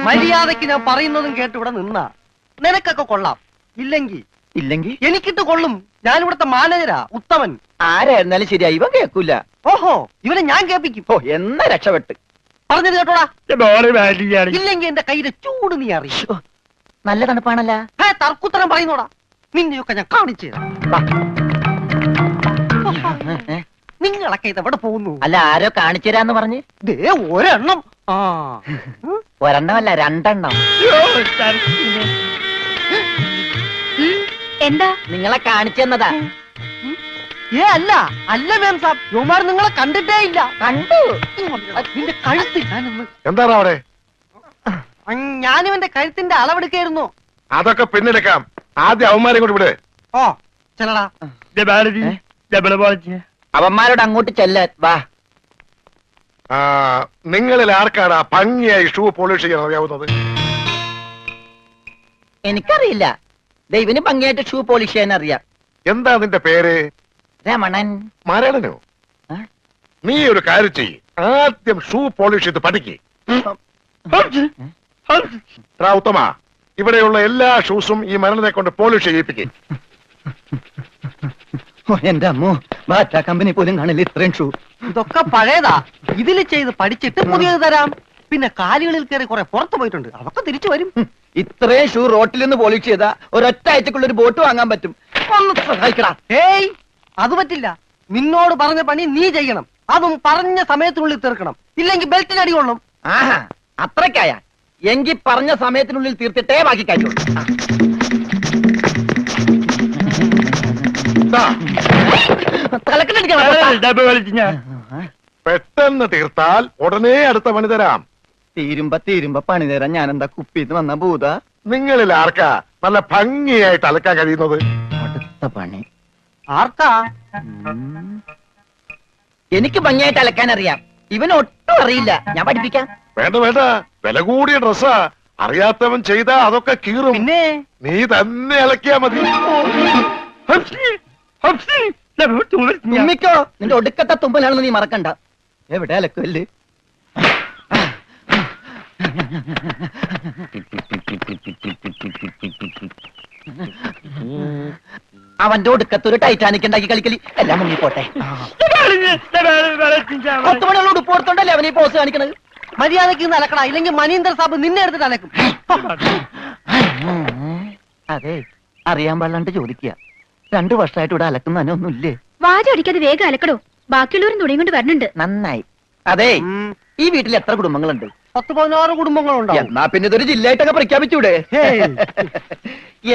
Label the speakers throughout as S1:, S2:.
S1: മര്യാദക്ക് ഞാൻ പറയുന്നതും കേട്ട് ഇവിടെ നിന്നാ നിനക്കൊക്കെ കൊള്ളാം. ഇല്ലെങ്കിൽ എനിക്കിട്ട് കൊള്ളും. ഞാൻ ഇവിടുത്തെ മാനേജരാ, ഉത്തമൻ.
S2: ആരായിരുന്നാലും ശരിയാ, ഇവൻ കേൾക്കൂല.
S1: ഓഹോ, ഇവനെ ഞാൻ കേൾപ്പിക്കും.
S2: ഓ, എന്നാ രക്ഷപ്പെട്ട്.
S1: പറഞ്ഞത് കേട്ടോടാ. ഇല്ലെങ്കിൽ എന്റെ കയ്യിലെ ചൂട് നീ അറിയും.
S2: നല്ല തണുപ്പാണല്ല.
S1: തർക്കുത്തരം പറയുന്നോടാ. നിന്നെയൊക്കെ ഞാൻ കാണിച്ചു തരാം. നിങ്ങളൊക്കെ ഇത് എവിടെ പോകുന്നു?
S2: അല്ല, ആരോ കാണിച്ചു തരാന്ന് പറഞ്ഞ്.
S1: ദേ ഒരെണ്ണം.
S2: ഒരെണ്ണമല്ല, രണ്ടെണ്ണം.
S3: എന്താ?
S2: നിങ്ങളെ കാണിച്ചു തന്നതാ.
S1: അല്ല മാം സാബ്, യുമാർ നിങ്ങളെ കണ്ടിട്ടേ ഇല്ല.
S2: കണ്ടു.
S1: നിന്റെ കഴുത്ത് ഞാനൊന്ന്.
S4: എന്താണ് അവിടെ?
S1: ഞാനിവന്റെ കഴുത്തിന്റെ അളവെടുക്കായിരുന്നു.
S4: അതൊക്കെ പിന്നെടുക്കാം. ആദ്യം അവന്മാരെ കൊണ്ട് വിട്.
S1: ഓ ചെല്ലടാ.
S2: അവന്മാരോട് അങ്ങോട്ട് ചെല്ലാൻ വാ.
S4: നിങ്ങളിൽ ആർക്കാടാ ഭംഗിയായി ഷൂ പോളിഷ് ചെയ്യാൻ അറിയാവുന്നത്?
S2: എനിക്കറിയില്ല. ദൈവന് ഭംഗിയായിട്ട് ഷൂ പോളിഷ് ചെയ്യാൻ അറിയാം.
S4: എന്താ നിന്റെ പേര്?
S2: രമണൻ.
S4: മരണനോ? നീ ഒരു കാര്യം ചെയ്യ്, ആദ്യം ഷൂ പോളിഷ് ചെയ്ത് പഠിക്ക്. ഉത്തമ, ഇവിടെയുള്ള എല്ലാ ഷൂസും ഈ മരണനെ കൊണ്ട് പോളിഷ് ചെയ്യിപ്പിക്കും.
S2: എന്റെ അമ്മോ, ബാറ്റ കമ്പനി പോലും കാണില്ല ഇത്രയും ഷൂ.
S1: ഇതൊക്കെ പഴയതാ. ഇതിൽ ചെയ്ത് പഠിച്ചിട്ട് പുതിയത് തരാം. പിന്നെ കാലുകളിൽ കയറി കുറെ പുറത്തു പോയിട്ടുണ്ട്, അതൊക്കെ തിരിച്ചു വരും.
S2: ഇത്രയും ഷൂ റോട്ടിൽ നിന്ന് പോളിഷ് ചെയ്താ ഒരൊറ്റ ആഴ്ചക്കുള്ള ഒരു ബോട്ട് വാങ്ങാൻ പറ്റും. ഒന്ന് സഹായിക്കടാ.
S1: ഏയ്, അത് പറ്റില്ല. നിന്നോട് പറഞ്ഞ പണി നീ ചെയ്യണം. അതും പറഞ്ഞ സമയത്തിനുള്ളിൽ തീർക്കണം. ഇല്ലെങ്കിൽ ബെൽറ്റിന് അടി കൊള്ളും.
S2: ആഹാ, അത്രക്കായ എങ്കിൽ പറഞ്ഞ സമയത്തിനുള്ളിൽ തീർത്തിട്ടേ ബാക്കി കഴിയുള്ളൂ.
S4: പെട്ടെന്ന് തീർത്താൽ ഉടനെ അടുത്ത പണി തരാം.
S2: തീരുമ്പ പണി തരാൻ ഞാൻ എന്താ കുപ്പിന്ന് വന്ന ഭൂത?
S4: നിങ്ങളിൽ ആർക്കാ നല്ല ഭംഗിയായിട്ട് അലക്കാൻ കഴിയുന്നത്?
S2: അടുത്ത പണി
S1: ആർക്കാ?
S2: എനിക്ക് ഭംഗിയായിട്ട് അലക്കാൻ അറിയാം. ഇവന് ഒട്ടും അറിയില്ല. ഞാൻ പഠിപ്പിക്കാം.
S4: വേണ്ട, വില കൂടിയ ഡ്രസ്സാ. അറിയാത്തവൻ ചെയ്താ അതൊക്കെ കീറും.
S1: പിന്നെ
S4: നീ തന്നെ അലക്കിയാ മതി.
S2: തുമ്മിക്കോ, നിന്റെ ഒടുക്കത്തെ തുമ്പലാണെന്ന് നീ മറക്കണ്ട. എവിടെ അലക്കല്ലേ? അവന്റെ ഒടുക്കത്തൊരു ടൈറ്റാനിക് ഉണ്ടാക്കി കളിക്കലി. എല്ലാം മുങ്ങിപ്പോട്ടെ. 10 മണിയുള്ള ഉടുപ്പ് കൊടുത്തോണ്ടല്ലേ അവനീ പോസ് കാണിക്കണത്.
S1: മര്യാദക്ക് അലക്കടാ, ഇല്ലെങ്കിൽ മനീന്ദർ സാബ് നിന്നെ എടുത്തിട്ട് അലക്കും.
S2: അതെ, അറിയാൻ പാടില്ലാണ്ട് ചോദിക്കുക. 2 വർഷമായിട്ട് ഇവിടെ അലക്കുന്ന തന്നെ ഒന്നുമില്ലേ?
S3: വാചടിക്കാതെ വേഗം അലക്കടോ. ബാക്കിയുള്ളവരും തുണിയും കൊണ്ട് വരണുണ്ട്.
S2: നന്നായി. അതെ, ഈ വീട്ടിൽ എത്ര കുടുംബങ്ങളുണ്ട്?
S1: 10-16 കുടുംബങ്ങളുണ്ടാവും.
S2: എന്നാ പിന്നെ ഇതൊരു ജില്ലയായിട്ടൊക്കെ പ്രഖ്യാപിച്ചൂടെ?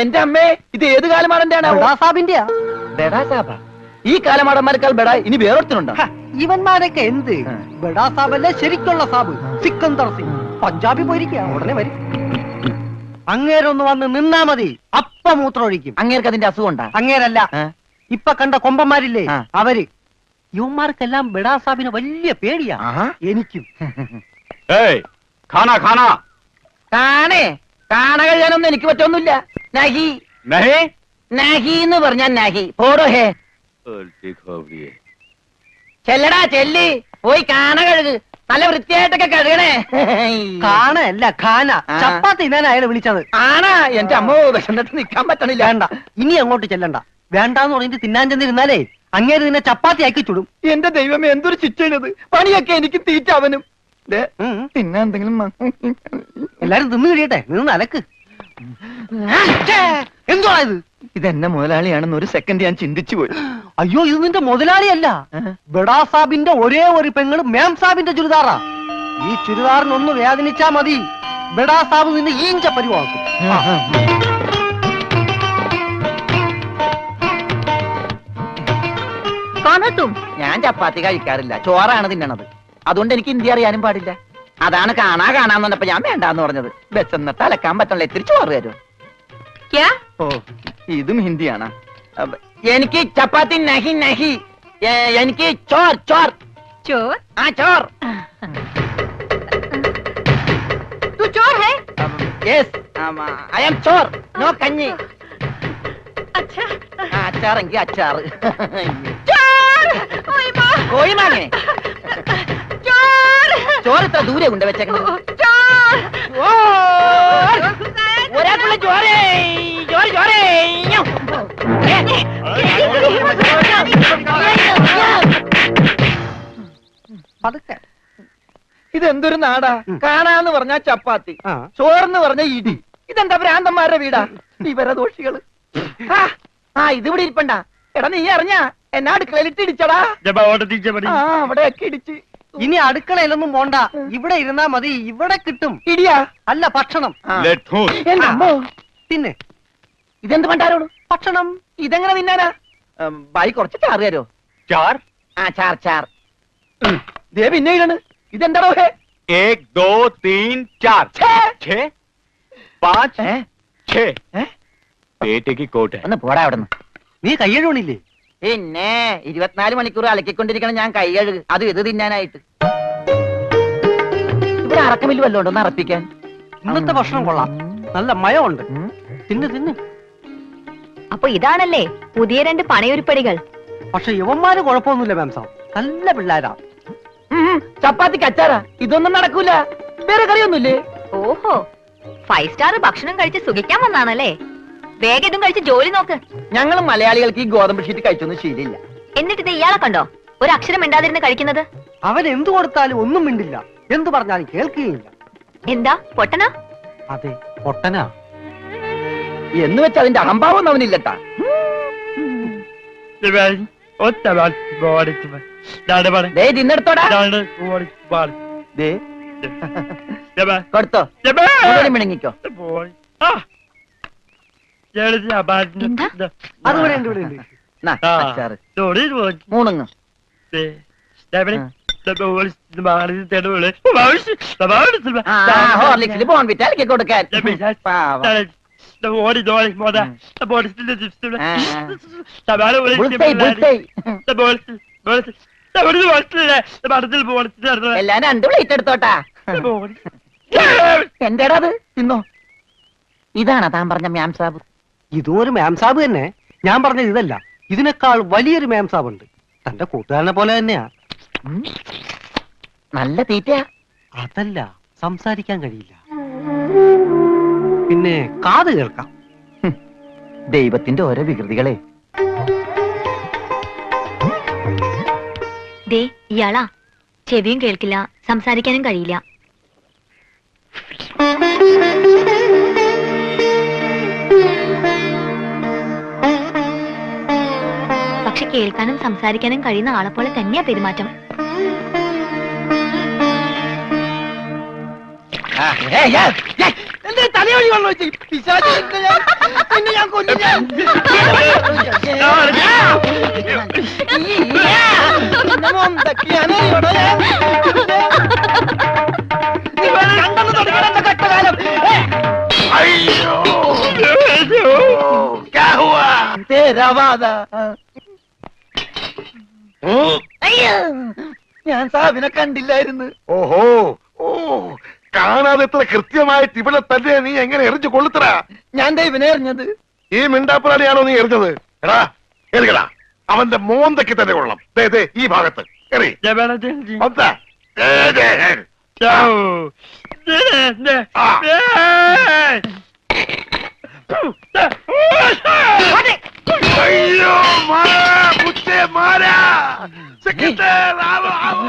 S2: എന്റെ അമ്മേ, ഇത് ഏത് കാലമാടന്റെയാണ്? ഈ കാലമാടന്മാരെക്കാൾ ബെടാ ഇനി വേറൊരുത്തനുണ്ടോ?
S1: ഇവന്മാരൊക്കെ എന്ത് ബെടാ സാബല്ലേ ശരിക്കുള്ള സാബ്? സിക്കന്ദർ സിംഗ് പഞ്ചാബി പോയിരിക്കുക, ഉടനെ വരും. അങ്ങേരൊന്ന് വന്ന് നിന്നാ മതി, അപ്പം മൂത്രം ഒഴിക്കും.
S2: അങ്ങേർക്ക് അതിന്റെ അസുഖം ഉണ്ടാ?
S1: അങ്ങേരല്ല, ഇപ്പൊ കണ്ട കൊമ്പന്മാരില്ലേ അവര്. യുവന്മാർക്കെല്ലാം ബെടാ സാബിന് വലിയ പേടിയാ. എനിക്കും.
S2: കാണ കഴിയാനൊന്നും എനിക്ക് പറ്റൊന്നുമില്ല. നഹി നഹി എന്ന് പറഞ്ഞാൽ നഹി. പോടോ ഹേ. ചെല്ലടാ, ചെല്ലി പോയി കാണ കഴുക്. നല്ല വൃത്തിയായിട്ടൊക്കെ കഴുകണേ.
S1: കാണല്ല, ഖാന. ചപ്പാത്തി ഞാൻ അയാളെ വിളിച്ചത്.
S2: ആണാ? എന്റെ അമ്മോ, വിശന്നിട്ട് നിക്കാൻ പറ്റണില്ല.
S1: വേണ്ട, ഇനി അങ്ങോട്ട് ചെല്ലണ്ട. വേണ്ടാന്ന് പറഞ്ഞിട്ട് തിന്നാൻ ചെന്നിരുന്നാലേ അങ്ങേര് നിന്നെ ചപ്പാത്തി ആക്കി ചുടും.
S2: എന്റെ ദൈവമേ, എന്തൊരു ശിക്ഷണത്. പണിയൊക്കെ എനിക്ക് തീറ്റ അവനും. പിന്നെ എന്തെങ്കിലും
S1: എല്ലാരും തിന്നു കഴിയട്ടെ, നിന്ന് അലക്ക്. എന്തുവാ ഇത്?
S2: ഇതെന്നെ മുതലാളിയാണെന്ന് ഒരു സെക്കൻഡ് ഞാൻ ചിന്തിച്ചു പോയി.
S1: അയ്യോ, ഇത് നിന്റെ മുതലാളിയല്ല. ബെടാ സാബിന്റെ ഒരേ ഒരു പെങ്ങള് മേം സാബിന്റെ ചുരിദാറാ. ഈ ചുരിദാറിനൊന്ന് വേദനിച്ചാ മതി, ബെടാ സാബ് നിന്നെ ഈഞ്ച പരിവാക്കും.
S2: ഞാൻ ചപ്പാത്തി കഴിക്കാറില്ല, ചോറാണ് തിന്നണത്. അതുകൊണ്ട് എനിക്ക് ഹിന്ദി അറിയാനും പാടില്ല. അതാണ് കാണാന്ന് പറഞ്ഞപ്പോ ഞാൻ വേണ്ടാന്ന് പറഞ്ഞത്. ബെച്ചെന്നിട്ട് അലക്കാൻ പറ്റണല്ലോ, ഇത്തിരി ചോറ് തരും. ഓ, ഇതും ഹിന്ദിയാണ്. എനിക്ക് ചപ്പാത്തി നഹി നഹി, എനിക്ക് ചോർ ചോർ
S3: ചോർ.
S2: ആ ചോർ.
S3: तू चोर है?
S2: Yes, I am Chor. No കഞ്ഞി.
S3: अच्छा,
S2: അച്ചാറെങ്കിൽ അച്ചാറ്.
S3: चोर. ओए माँ.
S2: കോഴി മാങ്ങേ.
S3: चोर.
S2: ചോറ് ഇത്ര ദൂരെ കൊണ്ട് വെച്ചേക്കുന്നത് ഒരാൾക്കുള്ള ചോരേ ചോര ചോരേ
S1: പതുക്കെ
S2: ഇതെന്തൊരു നാടാ കാണാന്ന് പറഞ്ഞാ ചപ്പാത്തി
S1: ആ.
S2: ചോറെന്ന് പറഞ്ഞ ഇടി ഇതെന്താ ഭ്രാന്തന്മാരുടെ വീടാ വിവരദോഷികള് ആ ഇതിവിടെ ഇരിപ്പണ്ട എടാ നീ അറിഞ്ഞാ എന്നാ അടുക്കളയിലിട്ട് ഇടിച്ചടാ ആ അവിടെയൊക്കെ ഇടിച്ച്
S1: ഇനി അടുക്കളയിലൊന്നും പോണ്ട ഇവിടെ ഇരുന്നാ മതി, ഇവിടെ കിട്ടും.
S2: ഇടിയാ
S1: അല്ല ഭക്ഷണം.
S2: ആ.
S4: ലെറ്റ്
S2: എന്റെ അമ്മോ.
S1: പിന്നെ
S2: ഇതെന്ത് പണ്ടാരോട്
S1: ഭക്ഷണം
S2: ഇതെങ്ങനെ തിന്നാനാ ബായി കുറച്ച് ചാറ് തരോ
S4: चार
S2: ആ ചാർ ചാർ ദേ പിന്നെ ഇടണ് ഇതെന്താണോ ഹേ
S4: 1 2 3 4 6 5 6 पेटे की कोट है
S2: ഒന്ന് പോടാ അവിടെ
S1: നീ കയ്യഴുണില്ലേ?
S2: പിന്നെ 24 മണിക്കൂർ അലക്കിക്കൊണ്ടിരിക്കണം ഞാൻ കൈ കഴുകു അത് ഇത് തിന്നാനായിട്ട് ഇവിടെ അറക്കമില്ല വല്ലോണ്ട് ഒന്ന് അറപ്പിക്കാൻ
S1: ഇന്നത്തെ ഭക്ഷണം കൊള്ളാം, നല്ല മയമുണ്ട്. തിന്ന് തിന്ന്.
S3: അപ്പൊ ഇതാണല്ലേ പുതിയ 2 പണയൊരുപ്പടികൾ.
S1: പക്ഷെ യുവന്മാര് കുഴപ്പമൊന്നുമില്ല മാം സാബ്, നല്ല പിള്ളേരാ.
S2: ചപ്പാത്തിക്ക് അച്ചാറാ ഇതൊന്നും നടക്കൂല വേറെ കറിയൊന്നുമില്ലേ
S3: ഓഹോ, 5 സ്റ്റാർ ഭക്ഷണം കഴിച്ച് സുഖിക്കാൻ വന്നാണല്ലേ? വേഗം ഇതും കഴിച്ച് ജോലി നോക്ക്.
S2: ഞങ്ങൾ മലയാളികൾക്ക് ഈ ഗോതമ്പ് ഷീറ്റ് കഴിച്ചൊന്നും ശീലില്ല
S3: എന്നിട്ട് ഇത് ഇയാളെ കണ്ടോ ഒരു അക്ഷരം മിണ്ടാതിരുന്ന് കഴിക്കുന്നത്?
S1: അവൻ എന്തു കൊടുത്താലും ഒന്നും മിണ്ടില്ല, എന്തു പറഞ്ഞാലും കേൾക്കുകയില്ല.
S3: എന്താ പൊട്ടനാ?
S1: അതെ പൊട്ടനാ.
S2: എന്ന് വെച്ച് അതിന്റെ അഹംഭാവം അവനില്ലട്ടാ ദേ തിന്നെടുത്തോടാ ദേ കൊടുത്തോ മുഴുവനും മിണങ്ങിക്കോ
S3: എന്താ?
S1: അതുകൂടെ ഉണ്ട്, ഇവിടെ ഉണ്ട്.
S2: നാ, അച്ചാറ് മൂണുങ്ങ് ഹോർലിക്സിൽ ബോൺവിറ്റ അലക്കി കൊടുക്കാൻ പാവം. Bull's eye, bull's eye. എല്ലാം 2 പ്ലേറ്റ് എടുത്തോട്ടാ എന്റേടാ അത് തിന്നോ ഇതാണോ താൻ പറഞ്ഞ മ്യാം സാബ്
S1: ഇതും ഒരു മാം സാബ് തന്നെ. ഞാൻ പറഞ്ഞത് ഇതല്ല, ഇതിനേക്കാൾ വലിയൊരു മാം സാബ് ഉണ്ട്, തന്റെ കൂട്ടുകാരനെ പോലെ തന്നെയാ.
S2: നല്ല തീറ്റയാ
S1: അതല്ല, സംസാരിക്കാൻ കഴിയില്ല, പിന്നെ കാത് കേൾക്കാം.
S2: ദൈവത്തിന്റെ ഓരോ വികൃതികളെ
S3: ദേ ഇയാളാ, ചെവിയും കേൾക്കില്ല, സംസാരിക്കാനും കഴിയില്ല. പക്ഷെ കേൾക്കാനും സംസാരിക്കാനും കഴിയുന്ന ആളെ പോലെ തന്നെയാ പെരുമാറ്റം.
S2: തലയോടി വെള്ളം വെച്ച് ഞാൻ കൊല്ലും
S4: क्या हुआ
S2: तेरा वादा ഞാൻ സാബിനെ കണ്ടില്ലായിരുന്നു
S4: ഓഹോ ഓ കാണാതെ എത്ര കൃത്യമായിട്ട് ഇവിടെ തന്നെ നീ എങ്ങനെ എറിഞ്ഞു കൊള്ളുത്തറ
S2: ഞാൻ ദൈവനെ എറിഞ്ഞത്
S4: ഈ മിണ്ടാപ്പുറാണിയാണോ നീ എറിഞ്ഞത് എടാ എറിയടാ അവന്റെ മോന്തയ്ക്ക് തന്നെ കൊള്ളണം ദേ ദേ ഈ ഭാഗത്ത് എറി മൊത്ത. ദേ, ദേ, ആ. അയ്യോ മാറാ മുത്തേ മാറാ സെക്കൻഡ് ആവോ ആവോ